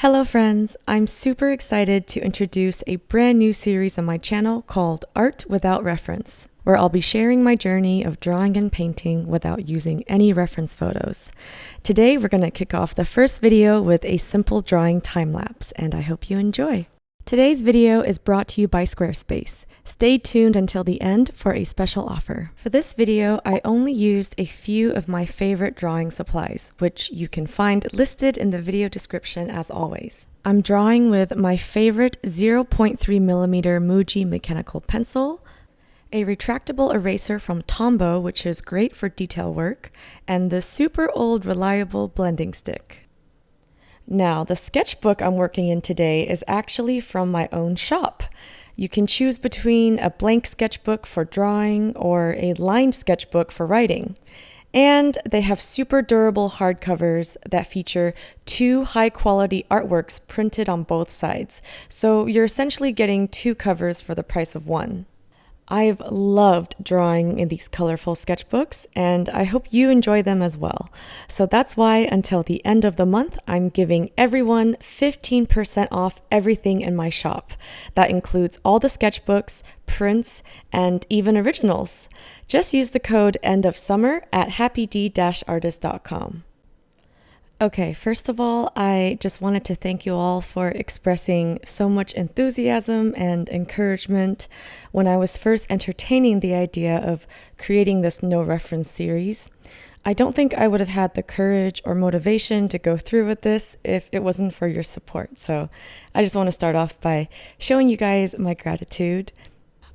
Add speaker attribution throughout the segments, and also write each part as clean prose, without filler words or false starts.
Speaker 1: Hello friends, I'm super excited to introduce a brand new series on my channel called Art Without Reference, where I'll be sharing my journey of drawing and painting without using any reference photos. Today we're going to kick off the first video with a simple drawing time-lapse, and I hope you enjoy. Today's video is brought to you by Squarespace. Stay tuned until the end for a special offer. For this video, I only used a few of my favorite drawing supplies, which you can find listed in the video description as always. I'm drawing with my favorite 0.3mm Muji mechanical pencil, a retractable eraser from Tombow, which is great for detail work, and the super old reliable blending stick. Now, the sketchbook I'm working in today is actually from my own shop. You can choose between a blank sketchbook for drawing or a lined sketchbook for writing. And they have super durable hardcovers that feature two high-quality artworks printed on both sides. So you're essentially getting two covers for the price of one. I've loved drawing in these colorful sketchbooks, and I hope you enjoy them as well. So that's why until the end of the month, I'm giving everyone 15% off everything in my shop. That includes all the sketchbooks, prints, and even originals. Just use the code ENDOFSUMMER at happyd-artist.com. Okay, first of all, I just wanted to thank you all for expressing so much enthusiasm and encouragement when I was first entertaining the idea of creating this no reference series. I don't think I would have had the courage or motivation to go through with this if it wasn't for your support. So I just want to start off by showing you guys my gratitude.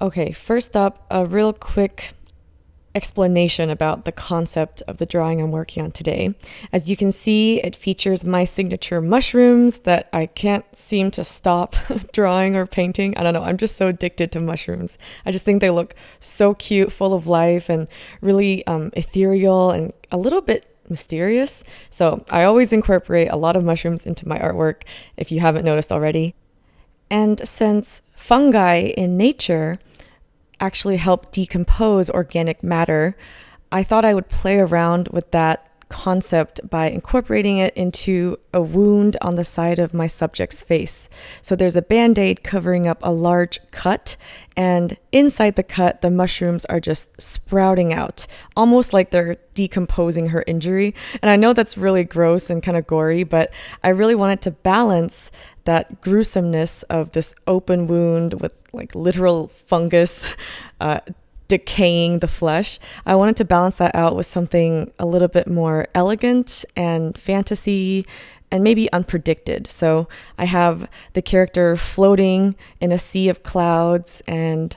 Speaker 1: Okay, first up, a real quick explanation about the concept of the drawing I'm working on today. As you can see, it features my signature mushrooms that I can't seem to stop drawing or painting. I don't know, I'm just so addicted to mushrooms. I just think they look so cute, full of life, and really ethereal and a little bit mysterious. So I always incorporate a lot of mushrooms into my artwork, if you haven't noticed already. And since fungi in nature actually help decompose organic matter, I thought I would play around with that concept by incorporating it into a wound on the side of my subject's face. So there's a band-aid covering up a large cut, and inside the cut, the mushrooms are just sprouting out, almost like they're decomposing her injury. And I know that's really gross and kind of gory, but I really wanted to balance that gruesomeness of this open wound with like literal fungus decaying the flesh. I wanted to balance that out with something a little bit more elegant and fantasy and maybe unpredicted. So I have the character floating in a sea of clouds, and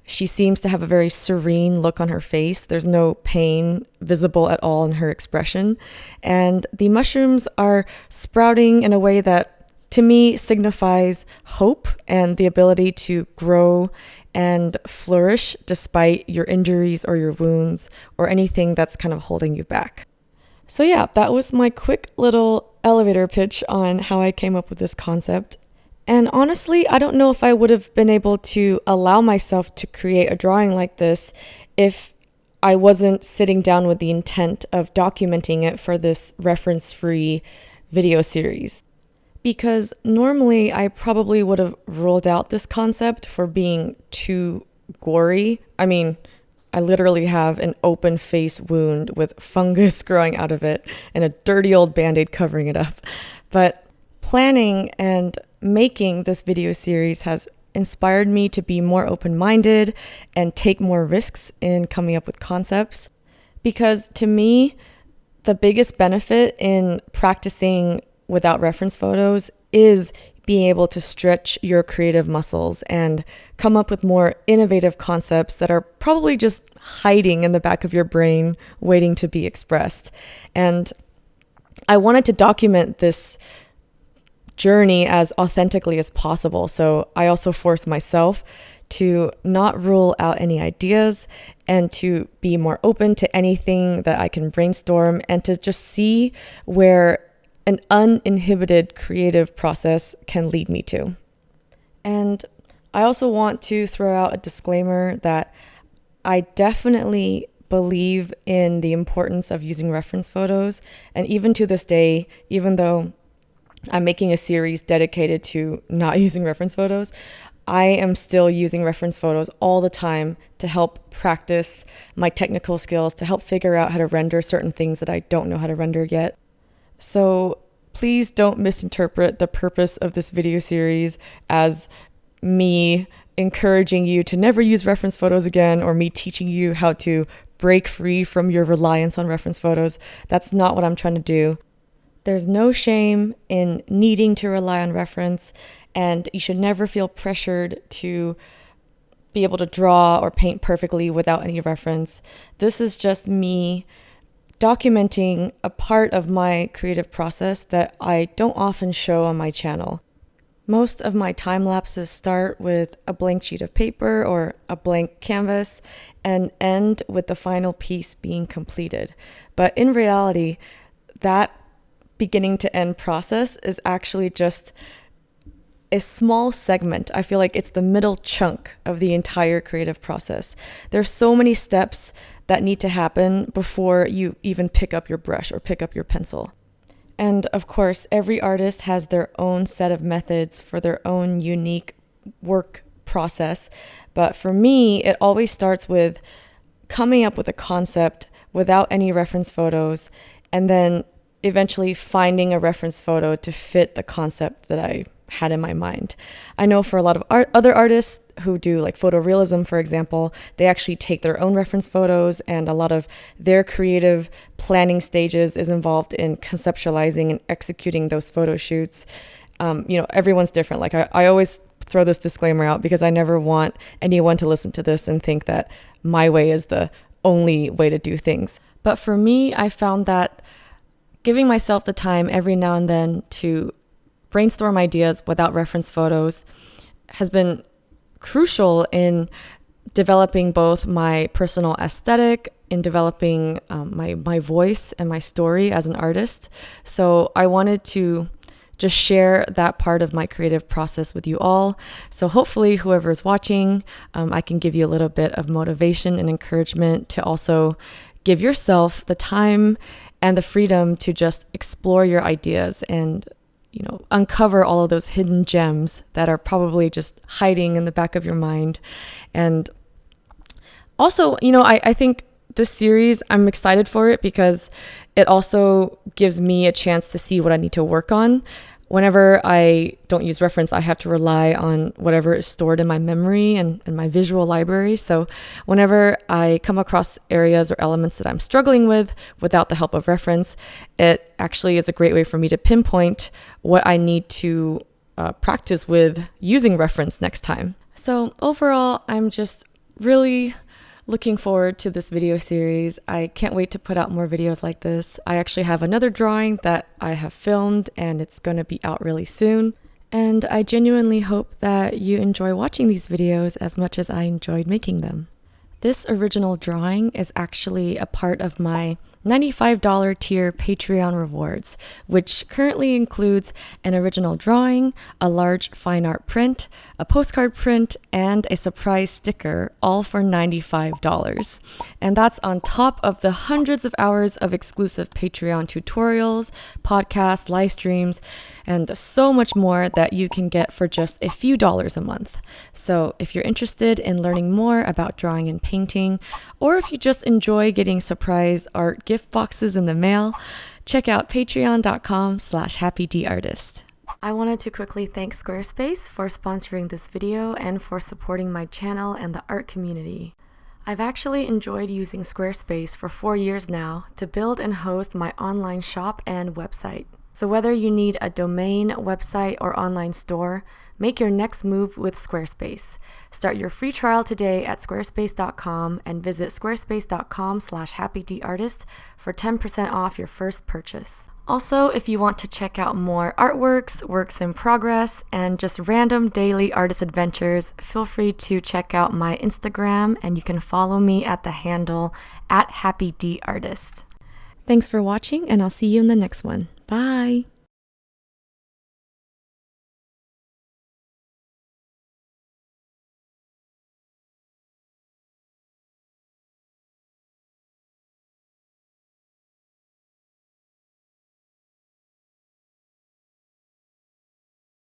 Speaker 1: she seems to have a very serene look on her face. There's no pain visible at all in her expression. And the mushrooms are sprouting in a way that to me signifies hope and the ability to grow and flourish despite your injuries or your wounds or anything that's kind of holding you back. So yeah, that was my quick little elevator pitch on how I came up with this concept. And honestly, I don't know if I would have been able to allow myself to create a drawing like this if I wasn't sitting down with the intent of documenting it for this reference-free video series. Because normally I probably would have ruled out this concept for being too gory. I mean, I literally have an open face wound with fungus growing out of it and a dirty old band-aid covering it up. But planning and making this video series has inspired me to be more open-minded and take more risks in coming up with concepts. Because to me, the biggest benefit in practicing without reference photos is being able to stretch your creative muscles and come up with more innovative concepts that are probably just hiding in the back of your brain waiting to be expressed. And I wanted to document this journey as authentically as possible. So I also forced myself to not rule out any ideas and to be more open to anything that I can brainstorm and to just see where an uninhibited creative process can lead me to. And I also want to throw out a disclaimer that I definitely believe in the importance of using reference photos. And even to this day, even though I'm making a series dedicated to not using reference photos. I am still using reference photos all the time to help practice my technical skills, to help figure out how to render certain things that I don't know how to render yet. So please don't misinterpret the purpose of this video series as me encouraging you to never use reference photos again, or me teaching you how to break free from your reliance on reference photos. That's not what I'm trying to do. There's no shame in needing to rely on reference, and you should never feel pressured to be able to draw or paint perfectly without any reference. This is just me documenting a part of my creative process that I don't often show on my channel. Most of my time lapses start with a blank sheet of paper or a blank canvas and end with the final piece being completed. But in reality, that beginning to end process is actually just a small segment. I feel like it's the middle chunk of the entire creative process. There's so many steps that need to happen before you even pick up your brush or pick up your pencil. And of course, every artist has their own set of methods for their own unique work process. But for me, it always starts with coming up with a concept without any reference photos, and then eventually finding a reference photo to fit the concept that I had in my mind. I know for a lot of other artists who do like photorealism, for example, they actually take their own reference photos, and a lot of their creative planning stages is involved in conceptualizing and executing those photo shoots. Everyone's different. Like I always throw this disclaimer out because I never want anyone to listen to this and think that my way is the only way to do things. But for me, I found that giving myself the time every now and then to brainstorm ideas without reference photos has been crucial in developing both my personal aesthetic, in developing my voice and my story as an artist. So I wanted to just share that part of my creative process with you all. So hopefully whoever is watching, I can give you a little bit of motivation and encouragement to also give yourself the time and the freedom to just explore your ideas and uncover all of those hidden gems that are probably just hiding in the back of your mind. And also, I think this series, I'm excited for it because it also gives me a chance to see what I need to work on. Whenever I don't use reference, I have to rely on whatever is stored in my memory and my visual library. So whenever I come across areas or elements that I'm struggling with without the help of reference, it actually is a great way for me to pinpoint what I need to practice with using reference next time. So overall, I'm just really looking forward to this video series. I can't wait to put out more videos like this. I actually have another drawing that I have filmed and it's going to be out really soon. And I genuinely hope that you enjoy watching these videos as much as I enjoyed making them. This original drawing is actually a part of my $95 tier Patreon rewards, which currently includes an original drawing, a large fine art print, a postcard print, and a surprise sticker, all for $95. And that's on top of the hundreds of hours of exclusive Patreon tutorials, podcasts, live streams, and so much more that you can get for just a few dollars a month. So if you're interested in learning more about drawing and painting, or if you just enjoy getting surprise art gift boxes in the mail, check out patreon.com/happydartist. I wanted to quickly thank Squarespace for sponsoring this video and for supporting my channel and the art community. I've actually enjoyed using Squarespace for 4 years now to build and host my online shop and website. So whether you need a domain, website, or online store, make your next move with Squarespace. Start your free trial today at squarespace.com and visit squarespace.com/happydartist for 10% off your first purchase. Also, if you want to check out more artworks, works in progress, and just random daily artist adventures, feel free to check out my Instagram, and you can follow me at the handle @happydartist. Thanks for watching, and I'll see you in the next one. Bye!